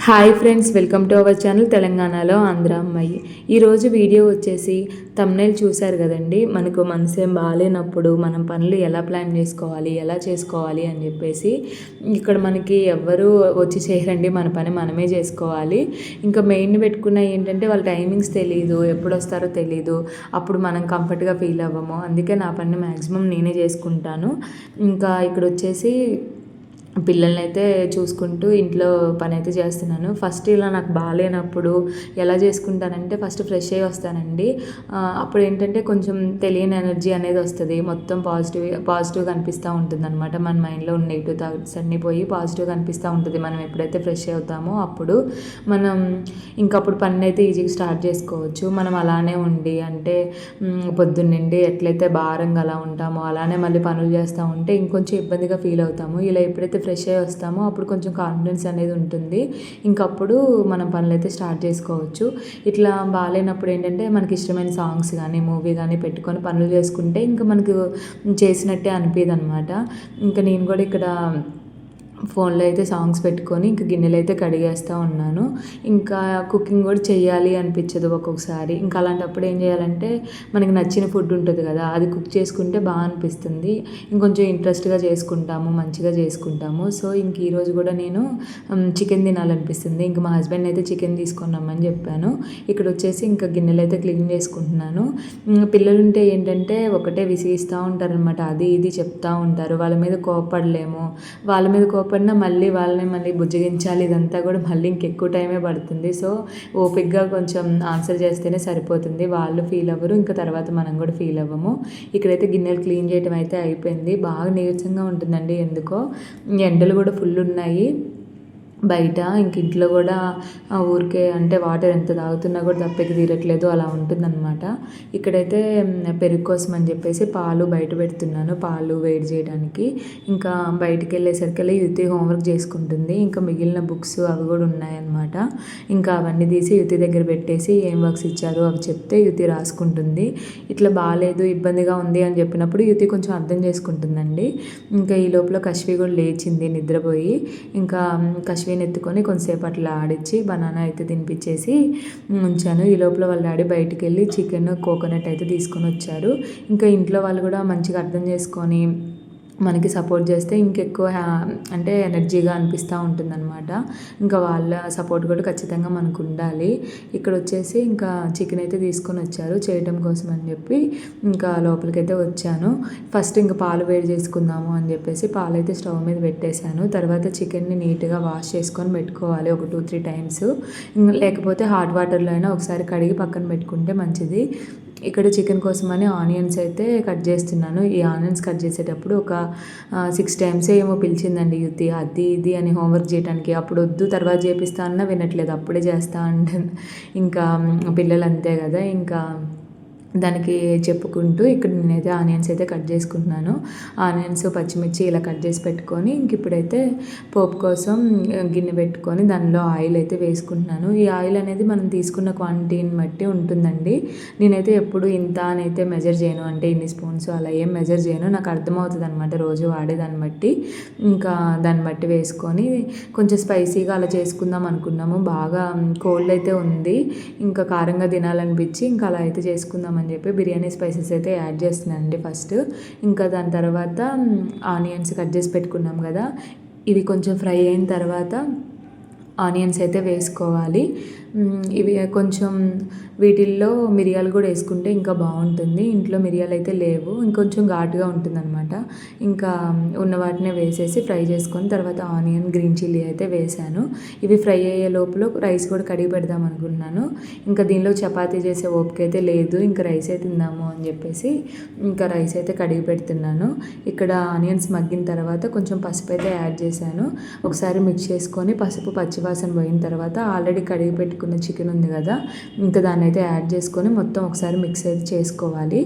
Hi friends, welcome to our channel తెలంగాణలో ఆంధ్ర అమ్మాయి. ఈరోజు వీడియో వచ్చేసి తమ్నైల్ చూశారు కదండి. మనకు మనసేం బాగాలేనప్పుడు మనం పనులు ఎలా ప్లాన్ చేసుకోవాలి, ఎలా చేసుకోవాలి అని చెప్పేసి ఇక్కడ మనకి ఎవ్వరూ వచ్చి చేయరండి. మన పని మనమే చేసుకోవాలి. ఇంకా మెయిన్ పెట్టుకున్న ఏంటంటే వాళ్ళ టైమింగ్స్ తెలీదు, ఎప్పుడు వస్తారో తెలీదు, అప్పుడు మనం కంఫర్ట్గా ఫీల్ అవ్వము. అందుకే నా పని మ్యాక్సిమం నేనే చేసుకుంటాను. ఇంకా ఇక్కడ వచ్చేసి పిల్లల్ని అయితే చూసుకుంటూ ఇంట్లో పని అయితే చేస్తున్నాను. ఫస్ట్ ఇలా నాకు బాగాలేనప్పుడు ఎలా చేసుకుంటానంటే ఫస్ట్ ఫ్రెష్ అయ్యి వస్తానండి. అప్పుడు ఏంటంటే కొంచెం తెలియని ఎనర్జీ అనేది వస్తుంది. మొత్తం పాజిటివ్గా అనిపిస్తూ ఉంటుంది అనమాట. మన మైండ్లో ఉన్న నెగిటివ్ థాట్స్ అన్నీ పోయి పాజిటివ్గా అనిపిస్తూ ఉంటుంది. మనం ఎప్పుడైతే ఫ్రెష్ అవుతామో అప్పుడు మనం ఇంకప్పుడు పని అయితే ఈజీగా స్టార్ట్ చేసుకోవచ్చు. మనం అలానే ఉండి అంటే పొద్దున్నండి ఎట్లయితే భారంగా అలా ఉంటామో అలానే మళ్ళీ పనులు చేస్తూ ఉంటే ఇంకొంచెం ఇబ్బందిగా ఫీల్ అవుతాము. ఇలా ఎప్పుడైతే ఫ్రెష్ అయ్యి వస్తామో అప్పుడు కొంచెం కాన్ఫిడెన్స్ అనేది ఉంటుంది. ఇంకప్పుడు మనం పనులు అయితే స్టార్ట్ చేసుకోవచ్చు. ఇట్లా బాగాలేనప్పుడు ఏంటంటే మనకి ఇష్టమైన సాంగ్స్ కానీ మూవీ కానీ పెట్టుకొని పనులు చేసుకుంటే ఇంకా మనకు చేసినట్టే అనిపించదు అనమాట. ఇంకా నేను కూడా ఇక్కడ ఫోన్లో అయితే సాంగ్స్ పెట్టుకొని ఇంకా గిన్నెలు అయితే కడిగేస్తూ ఉన్నాను. ఇంకా కుకింగ్ కూడా చేయాలి అనిపించదు ఒక్కొక్కసారి. ఇంకా అలాంటప్పుడు ఏం చేయాలంటే మనకి నచ్చిన ఫుడ్ ఉంటుంది కదా, అది కుక్ చేసుకుంటే బాగా అనిపిస్తుంది. ఇంకొంచెం ఇంట్రెస్ట్గా చేసుకుంటాము, మంచిగా చేసుకుంటాము. సో ఇంక ఈరోజు కూడా నేను చికెన్ తినాలనిపిస్తుంది. ఇంకా మా హస్బెండ్ అయితే చికెన్ తీసుకున్నామని చెప్పాను. ఇక్కడ వచ్చేసి ఇంకా గిన్నెలు అయితే క్లీన్ చేసుకుంటున్నాను. పిల్లలు ఉంటే ఏంటంటే ఒకటే విసిగిస్తూ ఉంటారనమాట. అది ఇది చెప్తూ ఉంటారు. వాళ్ళ మీద కోపడలేము. వాళ్ళ మీద కోపడినా వాళ్ళని మళ్ళీ బుజ్జగించాలి. ఇదంతా కూడా మళ్ళీ ఇంకెక్కువ టైమే పడుతుంది. సో ఓపిక్గా కొంచెం ఆన్సర్ చేస్తేనే సరిపోతుంది. వాళ్ళు ఫీల్ అవ్వరు, ఇంకా తర్వాత మనం కూడా ఫీల్ అవ్వము. ఇక్కడైతే గిన్నెలు క్లీన్ చేయడం అయితే అయిపోయింది. బాగా నీరసంగా ఉంటుందండి ఎందుకో. ఎండలు కూడా ఫుల్ ఉన్నాయి బయట. ఇంక ఇంట్లో కూడా ఊరికే అంటే వాటర్ ఎంత తాగుతున్నా కూడా దప్పికి తీరట్లేదు, అలా ఉంటుందన్నమాట. ఇక్కడైతే పెరుగు కోసం అని చెప్పేసి పాలు బయట పెడుతున్నాను, పాలు వేడి చేయడానికి. ఇంకా బయటికి వెళ్ళేసరికి యుతి హోంవర్క్ చేసుకుంటుంది. ఇంకా మిగిలిన బుక్స్ అవి కూడా ఉన్నాయన్నమాట. ఇంకా అవన్నీ తీసి యుతి దగ్గర పెట్టేసి ఏం వర్క్స్ ఇచ్చారో అవి చెప్తే యుతి రాసుకుంటుంది. ఇట్లా బాగాలేదు, ఇబ్బందిగా ఉంది అని చెప్పినప్పుడు యుతి కొంచెం అర్థం చేసుకుంటుందండి. ఇంకా ఈ లోపల కశ్వి కూడా లేచింది నిద్రపోయి. ఇంకా కశ్వి ఎత్తుకొని కొంతసేపు అట్లా ఆడిచ్చి బనానా అయితే తినిపించేసి ఉంచాను. ఈ లోపల వాళ్ళ డాడీ బయటికి వెళ్ళి చికెన్ కోకోనట్ అయితే తీసుకొని వచ్చారు. ఇంకా ఇంట్లో వాళ్ళు కూడా మంచిగా అర్థం చేసుకొని మనకి సపోర్ట్ చేస్తే ఇంకెక్కువ అంటే ఎనర్జీగా అనిపిస్తూ ఉంటుందన్నమాట. ఇంకా వాళ్ళ సపోర్ట్ కూడా ఖచ్చితంగా మనకు ఉండాలి. ఇక్కడ వచ్చేసి ఇంకా చికెన్ అయితే తీసుకొని వచ్చారు చేయటం కోసం అని చెప్పి ఇంకా లోపలికైతే వచ్చాను. ఫస్ట్ ఇంకా పాలు వేడి చేసుకుందాము అని చెప్పేసి పాలు అయితే స్టవ్ మీద పెట్టేశాను. తర్వాత చికెన్ని నీట్గా వాష్ చేసుకొని పెట్టుకోవాలి ఒక 2-3 టైమ్స్. లేకపోతే హాట్ వాటర్లో అయినా ఒకసారి కడిగి పక్కన పెట్టుకుంటే మంచిది. ఇక్కడ చికెన్ కోసమని ఆనియన్స్ అయితే కట్ చేస్తున్నాను. ఈ ఆనియన్స్ కట్ చేసేటప్పుడు ఒక 6 టైమ్స్ ఏమో పిలిచిందండి యుతి, అది ఇది అని హోంవర్క్ చేయడానికి. అప్పుడు వద్దు తర్వాత చేపిస్తా అన్నా వినట్లేదు, అప్పుడే చేస్తా అంటే ఇంకా పిల్లలు అంతే కదా. ఇంకా దానికి చెప్పుకుంటూ ఇక్కడ నేనైతే ఆనియన్స్ అయితే కట్ చేసుకుంటున్నాను. ఆనియన్స్ పచ్చిమిర్చి ఇలా కట్ చేసి పెట్టుకొని ఇంక ఇప్పుడైతే పోపు కోసం గిన్నె పెట్టుకొని దానిలో ఆయిల్ అయితే వేసుకుంటున్నాను. ఈ ఆయిల్ అనేది మనం తీసుకున్న క్వాంటిటీని బట్టి ఉంటుందండి. నేనైతే ఎప్పుడు ఇంత అని అయితే మెజర్ చేయను, అంటే ఇన్ని స్పూన్స్ అలా ఏం మెజర్ చేయను. నాకు అర్థమవుతుంది అనమాట రోజు వాడేదాన్ని బట్టి. ఇంకా దాన్ని బట్టి వేసుకొని కొంచెం స్పైసీగా అలా చేసుకుందాం అనుకున్నాము. బాగా కోల్డ్ అయితే ఉంది, ఇంకా కారంగా తినాలనిపించి ఇంకా అలా అయితే చేసుకుందాం అని చెప్పి బిర్యానీ స్పైసెస్ అయితే యాడ్ చేస్తున్నానండి ఫస్ట్. ఇంకా దాని తర్వాత ఆనియన్స్ కట్ చేసి పెట్టుకున్నాం కదా, ఇవి కొంచెం ఫ్రై అయిన తర్వాత ఆనియన్స్ అయితే వేసుకోవాలి. ఇవి కొంచెం వీటిల్లో మిరియాలు కూడా వేసుకుంటే ఇంకా బాగుంటుంది. ఇంట్లో మిరియాలు అయితే లేవు, ఇంకొంచెం ఘాటుగా ఉంటుందన్నమాట. ఇంకా ఉన్న వాటినే వేసేసి ఫ్రై చేసుకొని తర్వాత ఆనియన్ గ్రీన్ చిల్లీ అయితే వేసాను. ఇవి ఫ్రై అయ్యే లోపల రైస్ కూడా కడిగి పెడదాం అనుకున్నాను. ఇంకా దీనిలో చపాతీ చేసే ఓపిక అయితే లేదు, ఇంకా రైసే తిందాము అని చెప్పేసి ఇంకా రైస్ అయితే కడిగి పెడుతున్నాను. ఇక్కడ ఆనియన్స్ మగ్గిన తర్వాత కొంచెం పసుపు అయితే యాడ్ చేశాను. ఒకసారి మిక్స్ చేసుకొని పసుపు పచ్చివాసన పోయిన తర్వాత ఆల్రెడీ కడిగి పెట్టుకున్న చికెన్ ఉంది కదా, ఇంకా దాన్ని అయితే యాడ్ చేసుకొని మొత్తం ఒకసారి మిక్స్ అయితే చేసుకోవాలి.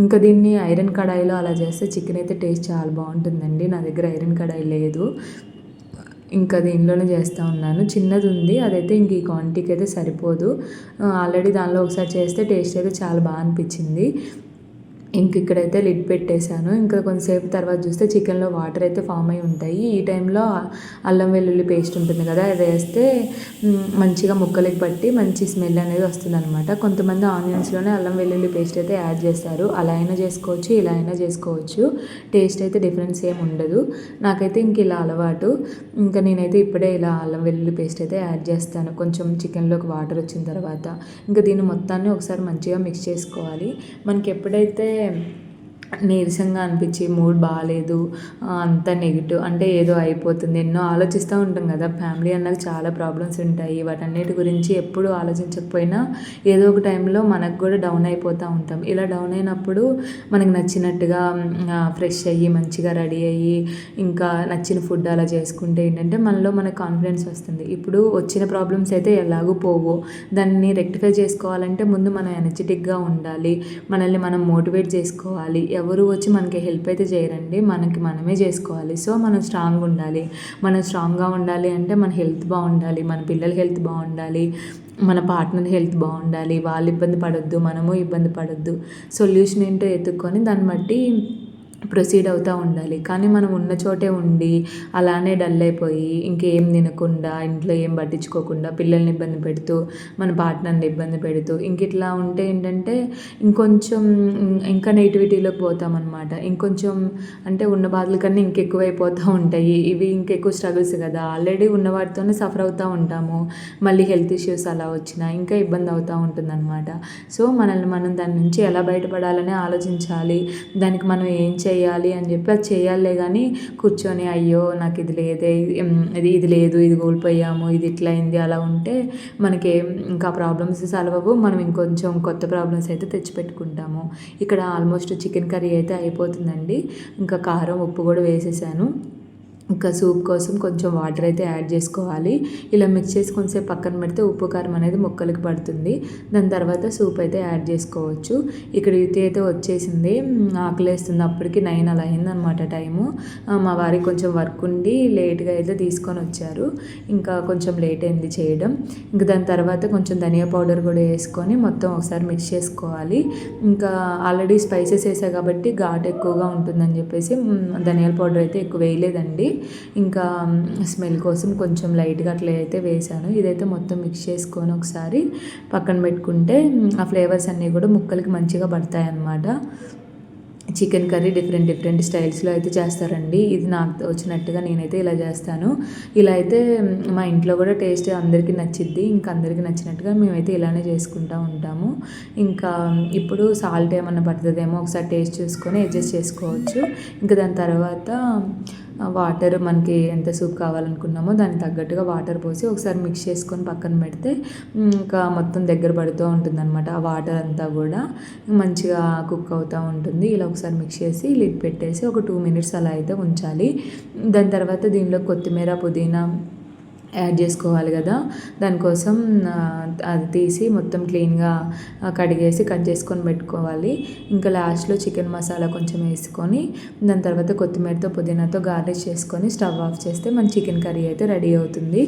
ఇంకా దీన్ని ఐరన్ కడాయిలో అలా చేస్తే చికెన్ అయితే టేస్ట్ చాలా బాగుంటుందండి. నా దగ్గర ఐరన్ కడాయి లేదు, ఇంకా దీనిలోనే చేస్తూ ఉన్నాను. చిన్నది ఉంది, అదైతే ఇంక ఈ క్వాంటిటీకి అయితే సరిపోదు. ఆల్రెడీ దానిలో ఒకసారి చేస్తే టేస్ట్ అయితే చాలా బాగా అనిపించింది. ఇక్కడైతే లిడ్ పెట్టేశాను. ఇంకా కొంతసేపు తర్వాత చూస్తే చికెన్లో వాటర్ అయితే ఫామ్ అయి ఉంటాయి. ఈ టైంలో అల్లం వెల్లుల్లి పేస్ట్ ఉంటుంది కదా, అది వేస్తే మంచిగా ముక్కలకి పట్టి మంచి స్మెల్ అనేది వస్తుందన్నమాట. కొంతమంది ఆనియన్స్లోనే అల్లం వెల్లుల్లి పేస్ట్ అయితే యాడ్ చేస్తారు. అలా అయినా చేసుకోవచ్చు, ఇలా అయినా చేసుకోవచ్చు. టేస్ట్ అయితే డిఫరెన్స్ ఏమి ఉండదు. నాకైతే ఇంక ఇలా అలవాటు. ఇంకా నేనైతే ఇప్పుడే ఇలా అల్లం వెల్లుల్లి పేస్ట్ అయితే యాడ్ చేస్తాను కొంచెం చికెన్లోకి వాటర్ వచ్చిన తర్వాత. ఇంకా దీన్ని మొత్తాన్ని ఒకసారి మంచిగా మిక్స్ చేసుకోవాలి. మనకి ఎప్పుడైతే నీరసంగా అనిపించి మూడ్ బాగాలేదు, అంత నెగిటివ్ అంటే ఏదో అయిపోతుంది, ఎన్నో ఆలోచిస్తూ ఉంటాం కదా. ఫ్యామిలీ అన్నది చాలా ప్రాబ్లమ్స్ ఉంటాయి. వాటన్నిటి గురించి ఎప్పుడు ఆలోచించకపోయినా ఏదో ఒక టైంలో మనకు కూడా డౌన్ అయిపోతూ ఉంటాం. ఇలా డౌన్ అయినప్పుడు మనకు నచ్చినట్టుగా ఫ్రెష్ అయ్యి మంచిగా రెడీ అయ్యి ఇంకా నచ్చిన ఫుడ్ అలా చేసుకుంటే ఏంటంటే మనలో మనకు కాన్ఫిడెన్స్ వస్తుంది. ఇప్పుడు వచ్చిన ప్రాబ్లమ్స్ అయితే ఎలాగూ పోవు. దాన్ని రెక్టిఫై చేసుకోవాలంటే ముందు మనం ఎనర్జెటిక్గా ఉండాలి, మనల్ని మనం మోటివేట్ చేసుకోవాలి. ఎవరు వచ్చి మనకి హెల్ప్ అయితే చేయరండి, మనకి మనమే చేసుకోవాలి. సో మనం స్ట్రాంగ్గా ఉండాలి. మనం స్ట్రాంగ్గా ఉండాలి అంటే మన హెల్త్ బాగుండాలి, మన పిల్లల హెల్త్ బాగుండాలి, మన పార్ట్నర్ హెల్త్ బాగుండాలి. వాళ్ళు ఇబ్బంది పడొద్దు, మనము ఇబ్బంది పడొద్దు. సొల్యూషన్ ఏంటో ఎత్తుక్కొని దాన్ని బట్టి ప్రొసీడ్ అవుతూ ఉండాలి. కానీ మనం ఉన్న చోటే ఉండి అలానే డల్ అయిపోయి ఇంకేం తినకుండా ఇంట్లో ఏం పట్టించుకోకుండా పిల్లల్ని ఇబ్బంది పెడుతూ మన పార్ట్నర్ని ఇబ్బంది పెడుతూ ఇట్లా ఉంటే ఏంటంటే ఇంకా నెగిటివిటీలోకి పోతామన్నమాట. ఇంకొంచెం అంటే ఉన్న బాధల కన్నా ఇంకెక్కువైపోతూ ఉంటాయి. ఇవి ఇంకెక్కువ స్ట్రగుల్స్ కదా. ఆల్రెడీ ఉన్న వాటితోనే సఫర్ అవుతూ ఉంటాము. మళ్ళీ హెల్త్ ఇష్యూస్ అలా వచ్చినా ఇంకా ఇబ్బంది అవుతూ ఉంటుందన్నమాట. సో మనల్ని మనం దాని నుంచి ఎలా బయటపడాలని ఆలోచించాలి. దానికి మనం ఏం చేయాలి అని చెప్పి అది చేయాలే కానీ కూర్చొని అయ్యో నాకు ఇది లేదే, ఇది లేదు, ఇది కోల్పోయాము, ఇది ఇట్లా అయింది అలా ఉంటే మనకి ఇంకా ప్రాబ్లమ్స్ సాల్వ్ అవ్వవు. మనం ఇంకొంచెం కొత్త ప్రాబ్లమ్స్ అయితే తెచ్చిపెట్టుకుంటాము. ఇక్కడ ఆల్మోస్ట్ చికెన్ కర్రీ అయితే అయిపోతుందండి. ఇంకా కారం ఉప్పు కూడా వేసేసాను. ఇంకా సూప్ కోసం కొంచెం వాటర్ అయితే యాడ్ చేసుకోవాలి. ఇలా మిక్స్ చేసి కొంచెంసేపు పక్కన పెడితే ఉప్పు కారం అనేది ముక్కలకి పడుతుంది. దాని తర్వాత సూప్ అయితే యాడ్ చేసుకోవచ్చు. ఇక్కడ యుతి అయితే వచ్చేసింది, ఆకలేస్తుంది. అప్పటికి 9 అలా అయిందనమాట టైము. మా వారికి కొంచెం వర్క్ ఉండి లేట్గా అయితే తీసుకొని వచ్చారు. ఇంకా కొంచెం లేట్ అయింది చేయడం. ఇంకా దాని తర్వాత కొంచెం ధనియా పౌడర్ కూడా వేసుకొని మొత్తం ఒకసారి మిక్స్ చేసుకోవాలి. ఇంకా ఆల్రెడీ స్పైసెస్ వేసా కాబట్టి ఘాటు ఎక్కువగా ఉంటుందని చెప్పేసి ధనియాల పౌడర్ అయితే ఎక్కువ వేయలేదండి. ఇంకా స్మెల్ కోసం కొంచెం లైట్గా అట్లా అయితే వేసాను. ఇదైతే మొత్తం మిక్స్ చేసుకొని ఒకసారి పక్కన పెట్టుకుంటే ఆ ఫ్లేవర్స్ అన్నీ కూడా ముక్కలకి మంచిగా పడతాయి అన్నమాట. చికెన్ కర్రీ డిఫరెంట్ స్టైల్స్లో అయితే చేస్తారండి. ఇది నాకు వచ్చినట్టుగా నేనైతే ఇలా చేస్తాను. ఇలా అయితే మా ఇంట్లో కూడా టేస్ట్ అందరికీ నచ్చిద్ది. ఇంకా అందరికీ నచ్చినట్టుగా మేమైతే ఇలానే చేసుకుంటూ ఉంటాము. ఇంకా ఇప్పుడు సాల్ట్ ఏమన్నా పడుతుందేమో ఒకసారి టేస్ట్ చూసుకొని అడ్జస్ట్ చేసుకోవచ్చు. ఇంకా దాని తర్వాత వాటర్ మనకి ఎంత సూప్ కావాలనుకున్నామో దానికి తగ్గట్టుగా వాటర్ పోసి ఒకసారి మిక్స్ చేసుకొని పక్కన పెడితే ఇంకా మొత్తం దగ్గర పడుతూ ఉంటుందన్నమాట. ఆ వాటర్ అంతా కూడా మంచిగా కుక్ అవుతూ ఉంటుంది. ఇలా ఒకసారి మిక్స్ చేసి లిడ్ పెట్టేసి ఒక 2 మినిట్స్ అలా అయితే ఉంచాలి. దాని తర్వాత దీనిలో కొత్తిమీర పుదీనా యాడ్ చేసుకోవాలి కదా. దానికోసం అది తీసి మొత్తం క్లీన్గా కడిగేసి కట్ చేసుకొని పెట్టుకోవాలి. ఇంకా లాస్ట్లో చికెన్ మసాలా కొంచెం వేసుకొని దాని తర్వాత కొత్తిమీరతో పుదీనాతో గార్నిష్ చేసుకొని స్టవ్ ఆఫ్ చేస్తే మన చికెన్ కర్రీ అయితే రెడీ అవుతుంది.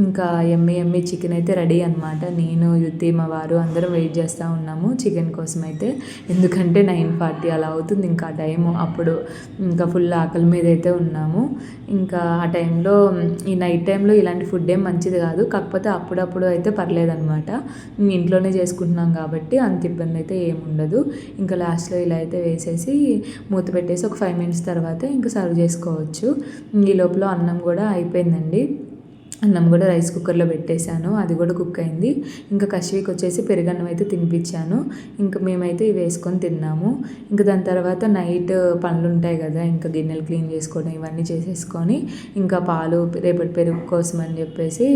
ఇంకా ఎమ్మి చికెన్ అయితే రెడీ అనమాట. నేను యుతి మా వారు అందరం వెయిట్ చేస్తూ ఉన్నాము చికెన్ కోసం అయితే. ఎందుకంటే 9:40 అలా అవుతుంది ఇంకా టైము. అప్పుడు ఇంకా ఫుల్ ఆకలి మీద అయితే ఉన్నాము. ఇంకా ఆ టైంలో ఈ నైట్ టైంలో ఇలాంటి ఫుడ్ ఏం మంచిది కాదు. కాకపోతే అప్పుడప్పుడు అయితే పర్లేదన్నమాట. ఇంట్లోనే చేసుకుంటున్నాం కాబట్టి అంత ఇబ్బంది అయితే ఏముండదు. ఇంకా లాస్ట్లో ఇలా అయితే వేసేసి మూత పెట్టేసి ఒక 5 మినిట్స్ తర్వాత ఇంకా సర్వ్ చేసుకోవచ్చు. ఈ లోపల అన్నం కూడా అయిపోయిందండి. అన్నం కూడా రైస్ కుక్కర్లో పెట్టేశాను, అది కూడా కుక్ అయింది. ఇంకా కశ్వికి వచ్చేసి పెరుగన్నం అయితే తినిపించాను. ఇంకా మేమైతే ఇవి వేసుకొని తిన్నాము. ఇంకా దాని తర్వాత నైట్ పనులు ఉంటాయి కదా, ఇంకా గిన్నెలు క్లీన్ చేసుకోవడం ఇవన్నీ చేసేసుకొని ఇంకా పాలు రేపటి పెరుగు కోసం అని చెప్పేసి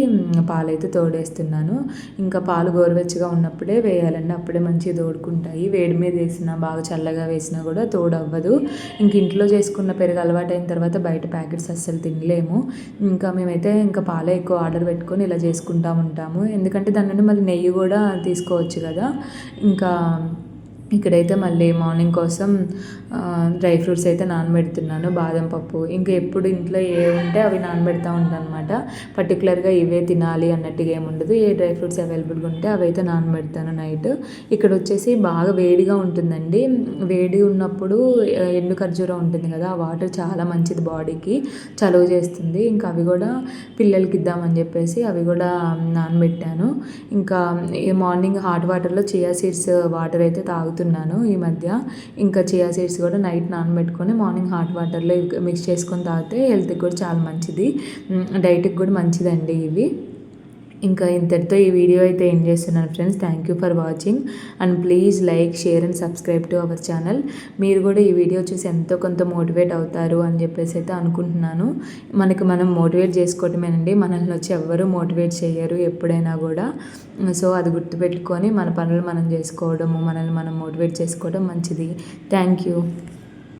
పాలైతే తోడేస్తున్నాను. ఇంకా పాలు గోరువెచ్చగా ఉన్నప్పుడే వేయాలండి, అప్పుడే మంచిగా తోడుకుంటాయి. వేడి మీద వేసినా బాగా చల్లగా వేసినా కూడా తోడవ్వదు. ఇంక ఇంట్లో చేసుకున్న పెరుగు అలవాటైన తర్వాత బయట ప్యాకెట్స్ అస్సలు తినలేము. ఇంకా మేమైతే ఇంకా పాలే ఎక్కువ ఆర్డర్ పెట్టుకొని ఇలా చేసుకుంటూ ఉంటాము. ఎందుకంటే దాని నుండి మళ్ళీ నెయ్యి కూడా తీసుకోవచ్చు కదా. ఇంకా ఇక్కడైతే మళ్ళీ మార్నింగ్ కోసం డ్రై ఫ్రూట్స్ అయితే నానబెడుతున్నాను. బాదం పప్పు ఇంకా ఎప్పుడు ఇంట్లో ఏ ఉంటే అవి నానబెడతా ఉంటాను అనమాట. పర్టికులర్గా ఇవే తినాలి అన్నట్టుగా ఏముండదు. ఏ డ్రై ఫ్రూట్స్ అవైలబుల్గా ఉంటే అవైతే నానబెడతాను నైట్. ఇక్కడ వచ్చేసి బాగా వేడిగా ఉంటుందండి. వేడి ఉన్నప్పుడు ఎండు ఖర్జూరం ఉంటుంది కదా, ఆ వాటర్ చాలా మంచిది బాడీకి, చలువ చేస్తుంది. ఇంకా అవి కూడా పిల్లలకి ఇద్దామని చెప్పేసి అవి కూడా నానబెట్టాను. ఇంకా మార్నింగ్ హాట్ వాటర్లో చియా సీడ్స్ వాటర్ అయితే తాగుతున్నాను ఈ మధ్య. ఇంకా చియా సీడ్స్ కూడా నైట్ నానబెట్టుకొని మార్నింగ్ హాట్ వాటర్లో మిక్స్ చేసుకొని తాగితే హెల్త్కి కూడా చాలా మంచిది, డైట్కి కూడా మంచిదండి ఇవి. ఇంకా ఇంతటితో ఈ వీడియో అయితే ఏం చేస్తున్నాను friends. Thank you for watching and please like, share and subscribe to our channel. మీరు కూడా ఈ వీడియో చూసి ఎంతో కొంత మోటివేట్ అవుతారు అని చెప్పేసి అయితే అనుకుంటున్నాను. మనం మోటివేట్ చేసుకోవటమేనండి, మనల్ని వచ్చి ఎవ్వరూ మోటివేట్ చేయరు ఎప్పుడైనా కూడా. సో అది గుర్తుపెట్టుకొని మన పనులు మనం చేసుకోవడము, మనల్ని మనం మోటివేట్ చేసుకోవడం మంచిది. Thank you.